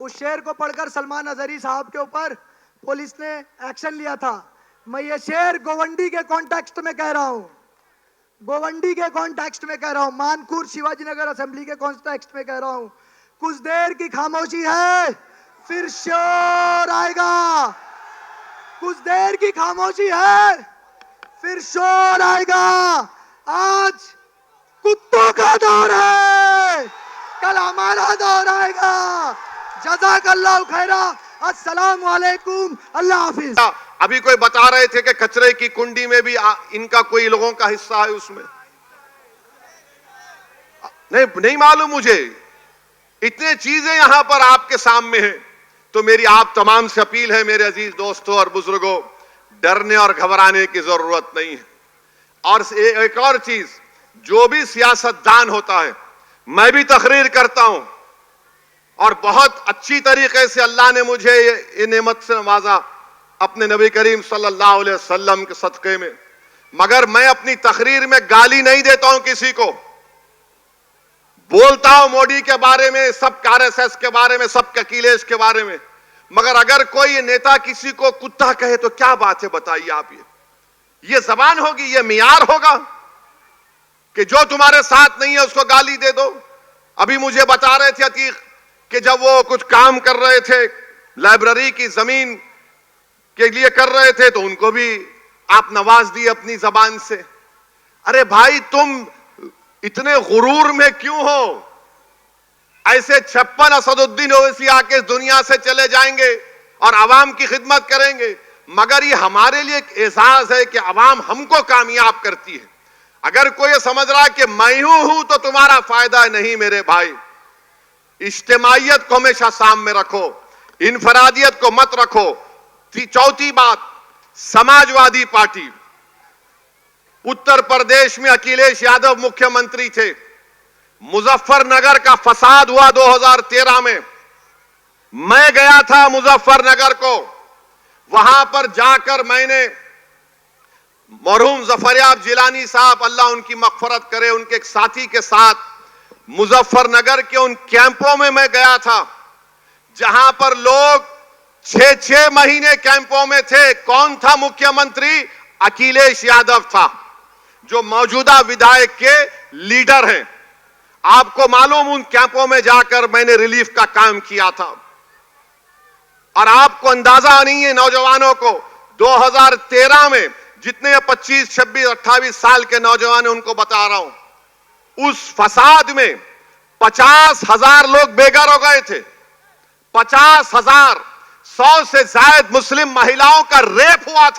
उस शेर को पढ़कर सलमान अजहरी साहब के ऊपर पुलिस ने एक्शन लिया था। मैं ये शेर गोवंडी के कॉन्टेक्स्ट में कह रहा हूं, गोवंडी के कॉन्टेक्स्ट में कह रहा हूं, मानकुर शिवाजी नगर असेंबली के कॉन्टेक्स्ट में कह रहा हूं। कुछ देर की खामोशी है, फिर शोर आएगा। कुछ देर की खामोशी है, फिर शोर आएगा। आज कुत्तों का दौर है, कल हमारा दौर आएगा। जज़ाकल्लाहु खैरा, अस्सलाम वालेकुम, अल्लाह हाफिज। अभी कोई बता रहे थे कि कचरे की कुंडी में भी इनका कोई लोगों का हिस्सा है उसमें। नहीं मालूम मुझे। इतने चीजें यहां पर आपके सामने हैं, तो मेरी आप तमाम से अपील है मेरे अजीज दोस्तों और बुजुर्गों, डरने और घबराने की जरूरत नहीं है। और एक और चीज, जो भी सियासतदान होता है, मैं भी तकरीर करता हूं और बहुत अच्छी तरीके से अल्लाह ने मुझे ये नेमत से नवाजा अपने नबी करीम सल्लल्लाहु अलैहि वसल्लम के सदक़े में। मगर मैं अपनी तकरीर में गाली नहीं देता हूं किसी को। बोलता हूं मोदी के बारे में, सब आरएसएस के बारे में, सब अखिलेश के बारे में। मगर अगर कोई नेता किसी को कुत्ता कहे तो क्या बात है, बताइए आप। ये जबान होगी, ये मियार होगा कि जो तुम्हारे साथ नहीं है उसको गाली दे दो। अभी मुझे बता रहे थे अतीक कि जब वो कुछ काम कर रहे थे, लाइब्रेरी की जमीन के लिए कर रहे थे, तो उनको भी आप नवाज दिए अपनी जबान से। अरे भाई, तुम इतने गुरूर में क्यों हो? ऐसे 56 असदुद्दीन ओवैसी आके इस दुनिया से चले जाएंगे और आवाम की खिदमत करेंगे। मगर ये हमारे लिए एक एहसास है कि आवाम हमको कामयाब करती है। अगर कोई समझ रहा है कि मैं हूं तो तुम्हारा फायदा नहीं, मेरे भाई। इज्तिमाइयत को हमेशा सामने रखो, इनफरादियत को मत रखो। चौथी बात, समाजवादी पार्टी, उत्तर प्रदेश में अखिलेश यादव मुख्यमंत्री थे। मुजफ्फरनगर का फसाद हुआ 2013 में। मैं गया था मुजफ्फरनगर को। वहां पर जाकर मैंने मरहूम ज़फ़रयाब जिलानी साहब, अल्लाह उनकी मग़फ़रत करे, उनके एक साथी के साथ मुजफ्फरनगर के उन कैंपों में मैं गया था जहां पर लोग 6-6 महीने कैंपों में थे। कौन था मुख्यमंत्री? अखिलेश यादव था, जो मौजूदा विधायक के लीडर हैं। आपको मालूम, उन कैंपों में जाकर मैंने रिलीफ का काम किया था। और आपको अंदाजा नहीं है नौजवानों को, 2013 में जितने 25, 26, 28 साल के नौजवान हैं उनको बता रहा हूं, उस फसाद में 50,000 लोग बेघर हो गए थे। 50,000, 100 से ज्यादा मुस्लिम महिलाओं का रेप हुआ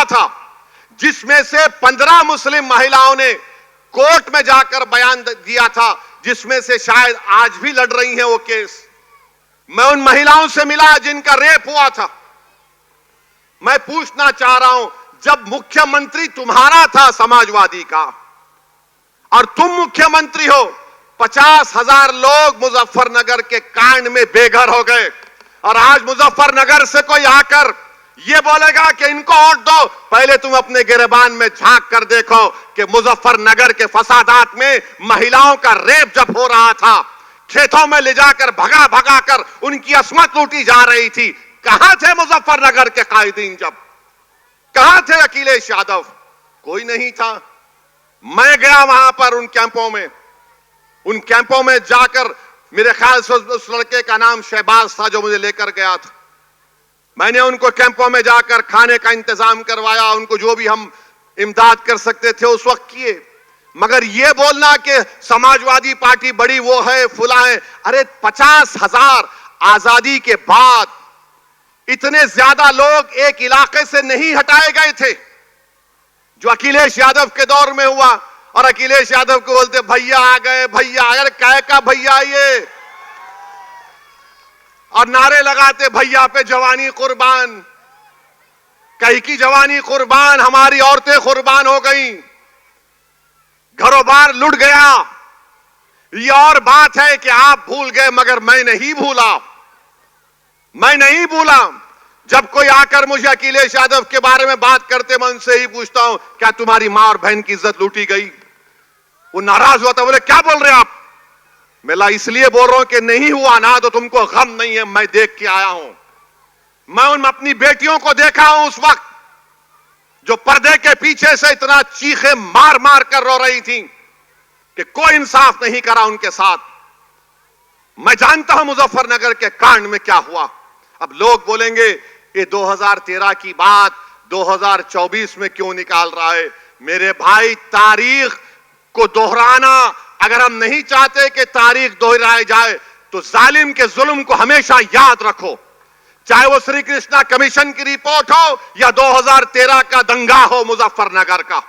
था, जिसमें से 15 मुस्लिम महिलाओं ने कोर्ट में जाकर बयान दिया था, जिसमें से शायद आज भी लड़ रही हैं वो केस। मैं उन महिलाओं से मिला जिनका रेप हुआ था। मैं पूछना चाह रहा हूं, जब मुख्यमंत्री तुम्हारा था समाजवादी का और तुम मुख्यमंत्री हो, 50,000 लोग मुजफ्फरनगर के कांड में बेघर हो गए। और आज मुजफ्फरनगर से कोई आकर यह बोलेगा कि इनको वोट दो, पहले तुम अपने गिरबान में झांक कर देखो कि मुजफ्फरनगर के फसादात में महिलाओं का रेप जब हो रहा था, खेतों में ले जाकर भगा भगा कर उनकी अस्मत लूटी जा रही थी, कहां थे मुजफ्फरनगर के कायदीन? जब कहां थे अखिलेश यादव? कोई नहीं था। मैं गया वहां पर उन कैंपों में जाकर, मेरे ख्याल से उस लड़के का नाम शहबाज था जो मुझे लेकर गया था। मैंने उनको कैंपों में जाकर खाने का इंतजाम करवाया, उनको जो भी हम इमदाद कर सकते थे उस वक्त किए। मगर यह बोलना कि समाजवादी पार्टी बड़ी वो है, फुला है, अरे 50,000 आजादी के बाद इतने ज्यादा लोग एक इलाके से नहीं हटाए गए थे जो अखिलेश यादव के दौर में हुआ। और अखिलेश यादव को बोलते भैया आ गए, भैया अगर काय का भैया ये, और नारे लगाते भैया पे जवानी कुर्बान, कहीं की जवानी कुर्बान, हमारी औरतें कुर्बान हो गई, घरों बार लुट गया। ये और बात है कि आप भूल गए, मगर मैं नहीं भूला। जब कोई आकर मुझे अखिलेश यादव के बारे में बात करते, मैं उनसे ही पूछता हूं क्या तुम्हारी मां और बहन की इज्जत लूटी गई? वो नाराज हुआ था, बोले क्या बोल रहे आप? मैं इसलिए बोल रहा हूं कि नहीं हुआ ना तो तुमको गम नहीं है, मैं देख के आया हूं। मैं उन अपनी बेटियों को देखा हूं उस वक्त जो पर्दे के पीछे से इतना चीखे मार मार कर रो रही थी कि कोई इंसाफ नहीं करा उनके साथ। मैं जानता हूं मुजफ्फरनगर के कांड में क्या हुआ। अब लोग बोलेंगे ये 2013 की बात 2024 में क्यों निकाल रहा है। मेरे भाई, तारीख को दोहराना अगर हम नहीं चाहते कि तारीख दोहराई जाए तो जालिम के जुल्म को हमेशा याद रखो, चाहे वो श्री कृष्णा कमीशन की रिपोर्ट हो या 2013 का दंगा हो मुजफ्फरनगर का।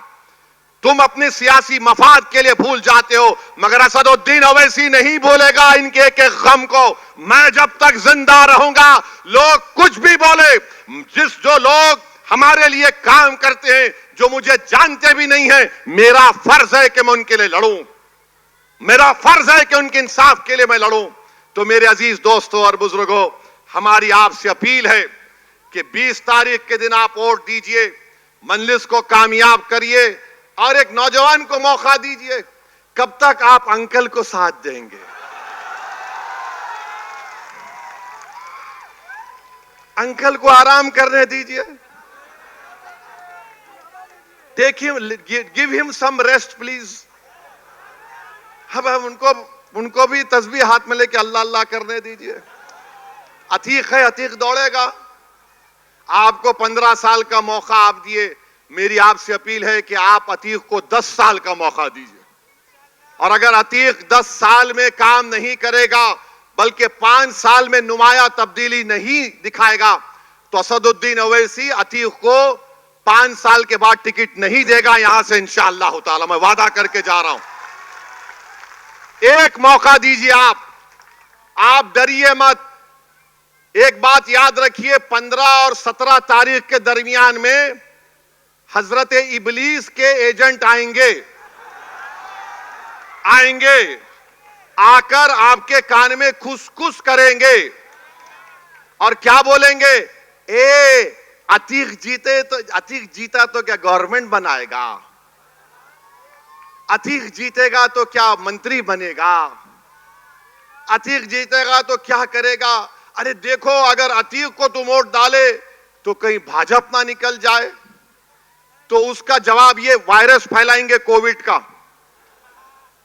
तुम अपने सियासी मफाद के लिए भूल जाते हो, मगर असदुद्दीन ओवैसी नहीं भूलेगा इनके एक एक गम को। मैं जब तक जिंदा रहूंगा, लोग कुछ भी बोले, जो लोग हमारे लिए काम करते हैं, जो मुझे जानते भी नहीं है, मेरा फर्ज है कि मैं उनके लिए लड़ूं, मेरा फर्ज है कि उनके इंसाफ के लिए मैं लड़ूं। तो मेरे अजीज दोस्तों और बुजुर्गों, हमारी आपसे अपील है कि 20 तारीख के दिन आप वोट दीजिए, मजलिस को कामयाब करिए और एक नौजवान को मौका दीजिए। कब तक आप अंकल को साथ देंगे? अंकल को आराम करने दीजिए। Take him, give him some rest please. अब उनको भी तस्बीह हाथ में लेके अल्लाह अल्लाह करने दीजिए। अतीक है, अतीक दौड़ेगा। आपको 15 साल का मौका आप दिए, मेरी आपसे अपील है कि आप अतीक को 10 साल का मौका दीजिए। और अगर अतीक 10 साल में काम नहीं करेगा, बल्कि 5 साल में नुमाया तब्दीली नहीं दिखाएगा, तो असदुद्दीन ओवैसी अतीक को 5 साल के बाद टिकट नहीं देगा यहां से इंशाअल्लाह ताला। मैं वादा करके जा रहा हूं। एक मौका दीजिए आप डरिए मत। एक बात याद रखिए, 15 और 17 तारीख के दरमियान में हजरत इबलीस के एजेंट आएंगे, आकर आपके कान में खुसखुस करेंगे और क्या बोलेंगे, अतीक जीता तो क्या गवर्नमेंट बनाएगा, अतीक जीतेगा तो क्या मंत्री बनेगा, अतीक जीतेगा तो क्या करेगा। अरे देखो, अगर अतीक को तुम वोट डाले तो कहीं भाजपा ना निकल जाए, तो उसका जवाब ये वायरस फैलाएंगे कोविड का,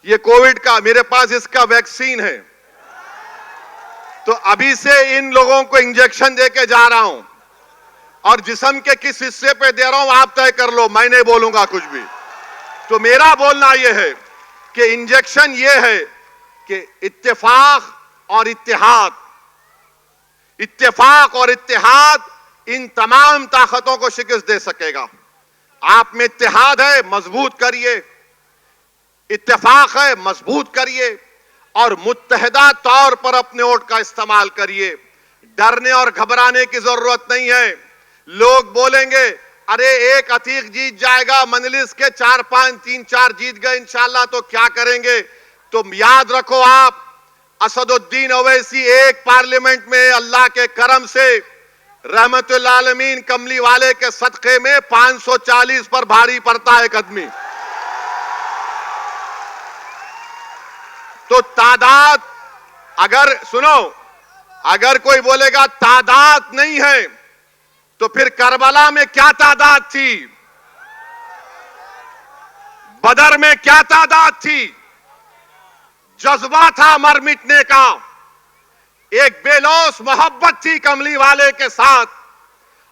ये कोविड का, मेरे पास इसका वैक्सीन है, तो अभी से इन लोगों को इंजेक्शन देके जा रहा हूं और जिस्म के किस हिस्से पे दे रहा हूं आप तय कर लो, मैं नहीं बोलूंगा कुछ भी। तो मेरा बोलना यह है कि इंजेक्शन यह है कि इत्तेफाक और इत्तेहाद इन तमाम ताकतों को शिकस्त दे सकेगा। आप में इत्तेहाद है, मजबूत करिए, इत्तेफाक है, मजबूत करिए और मुत्तहिदा तौर पर अपने वोट का इस्तेमाल करिए। डरने और घबराने की जरूरत नहीं है। लोग बोलेंगे अरे एक अतीक जीत जाएगा, मजलिस के 4-5 3-4 जीत गए इंशाल्लाह तो क्या करेंगे। तो याद रखो, आप असदुद्दीन ओवैसी एक पार्लियामेंट में अल्लाह के करम से रहमतुल आलमीन कमली वाले के सदक़े में 540 पर भारी पड़ता है कदमी। तो तादाद, अगर सुनो, अगर कोई बोलेगा तादाद नहीं है तो फिर करबला में क्या तादाद थी, बदर में क्या तादाद थी। जज्बा था मर मिटने का, एक बेलौस मोहब्बत थी कमली वाले के साथ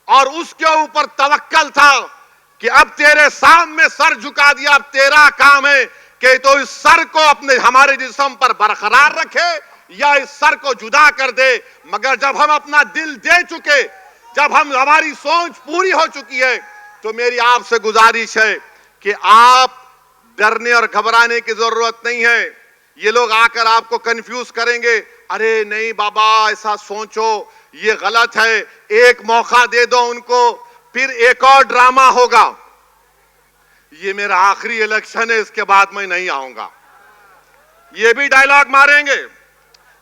और उसके ऊपर तवक्कल था कि अब तेरे सामने सर झुका दिया, अब तेरा काम है कि तो इस सर को अपने हमारे जिस्म पर बरकरार रखे या इस सर को जुदा कर दे। मगर जब हम अपना दिल दे चुके, जब हमारी सोच पूरी हो चुकी है, तो मेरी आपसे गुजारिश है कि आप डरने और घबराने की जरूरत नहीं है। ये लोग आकर आपको कंफ्यूज करेंगे, अरे नहीं बाबा ऐसा सोचो, ये गलत है, एक मौका दे दो उनको, फिर एक और ड्रामा होगा। ये मेरा आखिरी इलेक्शन है, इसके बाद मैं नहीं आऊंगा। ये भी डायलॉग मारेंगे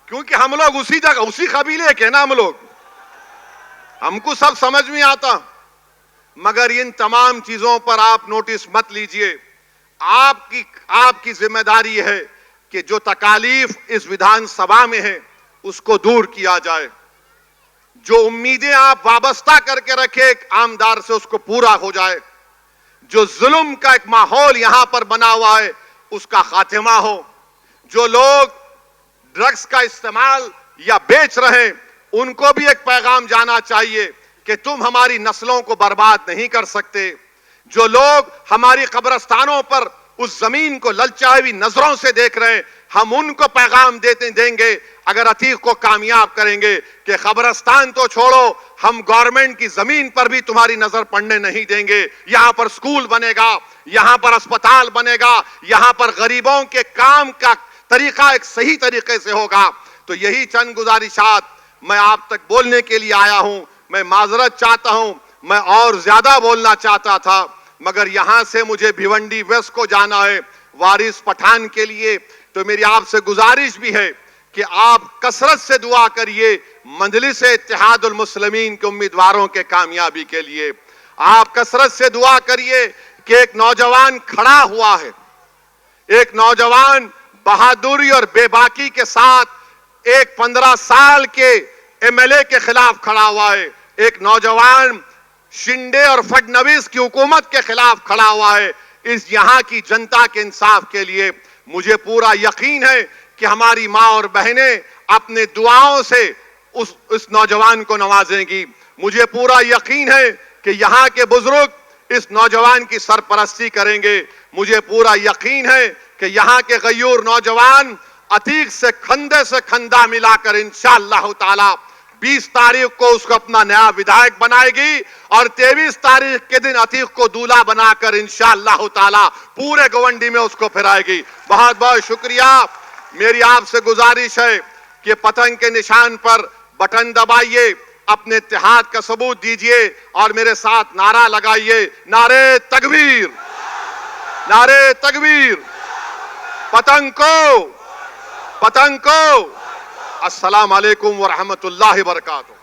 क्योंकि हम लोग उसी जगह, उसी कबीले के ना हम लोग, हमको सब समझ में आता। मगर इन तमाम चीजों पर आप नोटिस मत लीजिए। आपकी जिम्मेदारी है कि जो तकालीफ इस विधानसभा में है उसको दूर किया जाए। जो उम्मीदें आप वाबस्ता करके रखे एक आमदार से उसको पूरा हो जाए। जो जुल्म का एक माहौल यहां पर बना हुआ है उसका खात्मा हो। जो लोग ड्रग्स का इस्तेमाल या बेच रहे हैं उनको भी एक पैगाम जाना चाहिए कि तुम हमारी नस्लों को बर्बाद नहीं कर सकते। जो लोग हमारी कब्रिस्तानों पर उस जमीन को ललचाई नजरों से देख रहे हैं हम उनको पैगाम देंगे अगर अतीक को कामयाब करेंगे कि कब्रिस्तान तो छोड़ो, हम गवर्नमेंट की जमीन पर भी तुम्हारी नजर पड़ने नहीं देंगे। यहां पर स्कूल बनेगा, यहां पर अस्पताल बनेगा, यहां पर गरीबों के काम का तरीका एक सही तरीके से होगा। तो यही चंद गुजारिशात मैं आप तक बोलने के लिए आया हूं। मैं माजरत चाहता हूं, मैं और ज्यादा बोलना चाहता था मगर यहां से मुझे भिवंडी वेस्ट को जाना है वारिस पठान के लिए। तो मेरी आपसे गुजारिश भी है कि आप कसरत से दुआ करिए मजलिस इत्तेहादुल मुस्लिमीन के उम्मीदवारों के कामयाबी के लिए। आप कसरत से दुआ करिए कि एक नौजवान खड़ा हुआ है, एक नौजवान बहादुरी और बेबाकी के साथ एक 15 साल के एमएलए के खिलाफ खड़ा हुआ है। एक नौजवान शिंदे और फडणवीस की हुकूमत के खिलाफ खड़ा हुआ है। इस यहां की जनता के इंसाफ के लिए मुझे पूरा यकीन है कि हमारी मां और बहनें अपने दुआओं से उस नौजवान को नवाजेंगी। मुझे पूरा यकीन है कि यहां के बुजुर्ग इस नौजवान की सरपरस्ती करेंगे। मुझे पूरा यकीन है कि यहां के गयूर नौजवान अतीक से खंदा मिलाकर इंशाअल्लाह ताला 20 तारीख को उसको अपना नया विधायक बनाएगी और 23 तारीख के दिन अतीक को दूल्हा बनाकर इंशाअल्लाह ताला पूरे गवंडी में उसको फिराएगी। बहुत बहुत शुक्रिया। मेरी आपसे गुजारिश है कि पतंग के निशान पर बटन दबाइए, अपने इत्तेहाद का सबूत दीजिए और मेरे साथ नारा लगाइए, नारे तकबीर, नारे तकबीर, पतंग को। अस्सलाम वालेकुम व रहमतुल्लाहि व बरकातुहू।